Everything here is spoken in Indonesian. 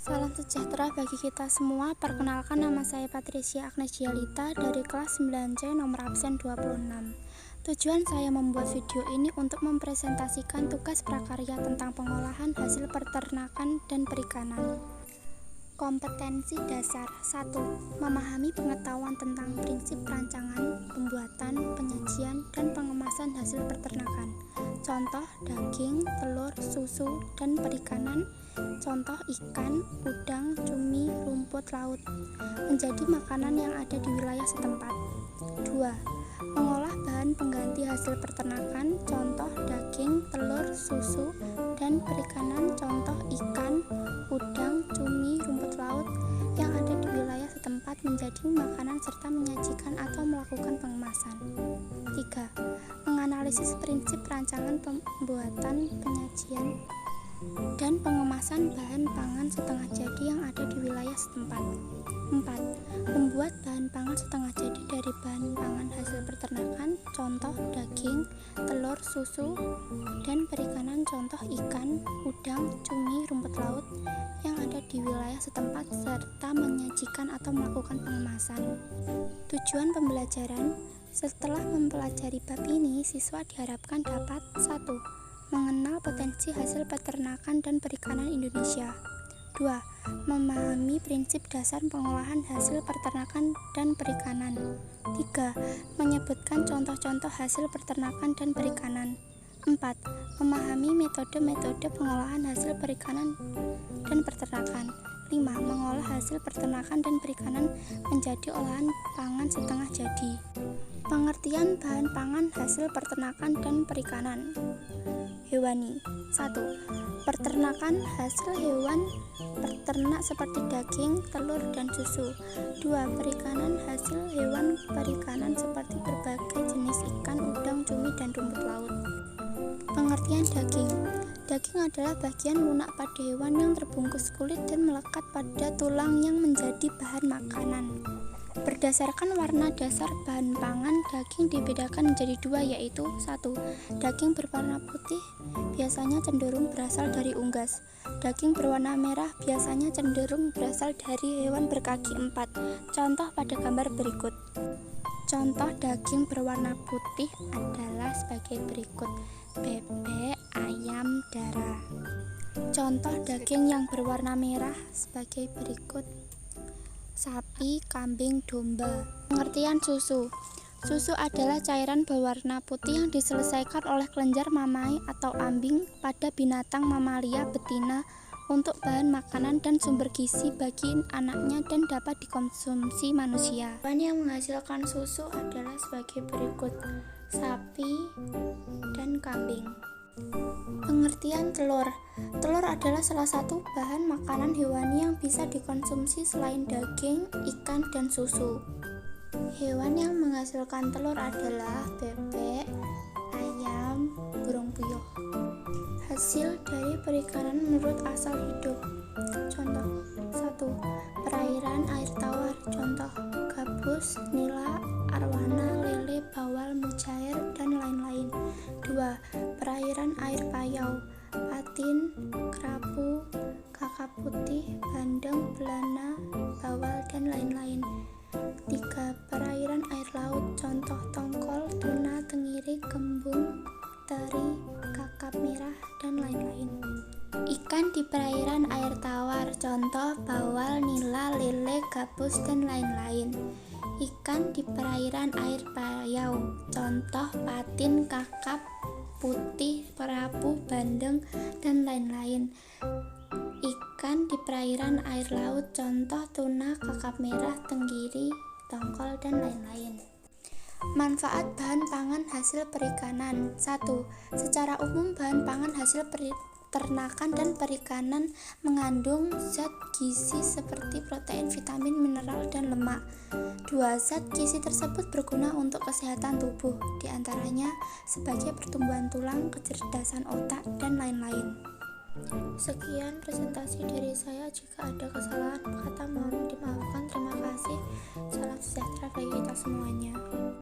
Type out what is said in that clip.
Salam sejahtera bagi kita semua. Perkenalkan, nama saya Patricia Agnes Gialita dari kelas 9C nomor absen 26. Tujuan saya membuat video ini untuk mempresentasikan tugas prakarya tentang pengolahan hasil peternakan dan perikanan. Kompetensi dasar 1. Memahami pengetahuan tentang prinsip perancangan, pembuatan, penyajian, dan pengemasan hasil peternakan. Contoh daging, telur, susu, dan perikanan. Contoh ikan, udang, cumi, rumput laut menjadi makanan yang ada di wilayah setempat. 2. Mengolah bahan pengganti hasil peternakan. Contoh daging, telur, susu, dan perikanan. Contoh ikan, udang, cumi, rumput laut yang ada di wilayah setempat menjadi makanan serta menyajikan atau melakukan pengemasan. 3. Menganalisis prinsip perancangan, pembuatan, penyajian, dan pengemasan bahan pangan setengah jadi yang ada di wilayah setempat. 4. Membuat bahan pangan setengah jadi dari bahan pangan hasil peternakan. Contoh daging, telur, susu, dan perikanan. Contoh ikan, udang, cumi, rumput laut yang ada di wilayah setempat serta menyajikan atau melakukan pengemasan. Tujuan pembelajaran: setelah mempelajari bab ini, siswa diharapkan dapat 1. Mengenal potensi hasil peternakan dan perikanan Indonesia. 2. Memahami prinsip dasar pengolahan hasil peternakan dan perikanan. 3. Menyebutkan contoh-contoh hasil peternakan dan perikanan. 4. Memahami metode-metode pengolahan hasil perikanan dan peternakan. 5. Mengolah hasil peternakan dan perikanan menjadi olahan pangan setengah jadi. Pengertian bahan pangan hasil peternakan dan perikanan. Hewani. 1. Peternakan hasil hewan peternak seperti daging, telur, dan susu. 2. Perikanan hasil hewan perikanan seperti berbagai jenis ikan, udang, cumi, dan rumput laut. Pengertian daging. Daging adalah bagian lunak pada hewan yang terbungkus kulit dan melekat pada tulang yang menjadi bahan makanan. Berdasarkan warna dasar bahan pangan, daging dibedakan menjadi 2, yaitu 1. Daging berwarna putih biasanya cenderung berasal dari unggas. Daging berwarna merah biasanya cenderung berasal dari hewan berkaki 4. Contoh pada gambar berikut. Contoh daging berwarna putih adalah sebagai berikut: bebek, ayam, darah. Contoh daging yang berwarna merah sebagai berikut: sapi, kambing, domba. Pengertian susu. Susu adalah cairan berwarna putih yang diselesaikan oleh kelenjar mamai atau ambing pada binatang mamalia betina untuk bahan makanan dan sumber gizi bagi anaknya dan dapat dikonsumsi manusia. Hewan yang menghasilkan susu adalah sebagai berikut: sapi dan kambing. Pengertian telur. Telur adalah salah satu bahan makanan hewani yang bisa dikonsumsi selain daging, ikan, dan susu. Hewan yang menghasilkan telur adalah bebek, ayam, burung puyuh. Hasil dari perikanan menurut asal hidup. Contoh 1. Perairan air tawar. Contoh gabus, nila, arwana, lele, bawal, mujair, dan lain-lain. 2. Perairan air payau. Patin, kerapu, kakap putih, bandeng, belana, bawal, dan lain-lain. 3. Perairan air laut. Contoh tongkol, tuna, tenggiri, kembung, teri, kakap merah, dan lain-lain. Ikan di perairan air tawar. Contoh bawal, nila, lele, gabus, dan lain-lain. Ikan di perairan air payau. Contoh patin, kakap putih, kerapu, bandeng, dan lain-lain. Ikan di perairan air laut. Contoh tuna, kakap merah, tenggiri, tongkol, dan lain-lain. Manfaat bahan pangan hasil perikanan. 1. Secara umum bahan pangan hasil peternakan dan perikanan mengandung zat gizi seperti protein, vitamin, mineral, dan lemak. 2. Zat gizi tersebut berguna untuk kesehatan tubuh, diantaranya sebagai pertumbuhan tulang, kecerdasan otak, dan lain-lain. Sekian presentasi dari saya. Jika ada kesalahan kata mohon dimaafkan. Terima kasih. Salam sejahtera bagi kita semuanya.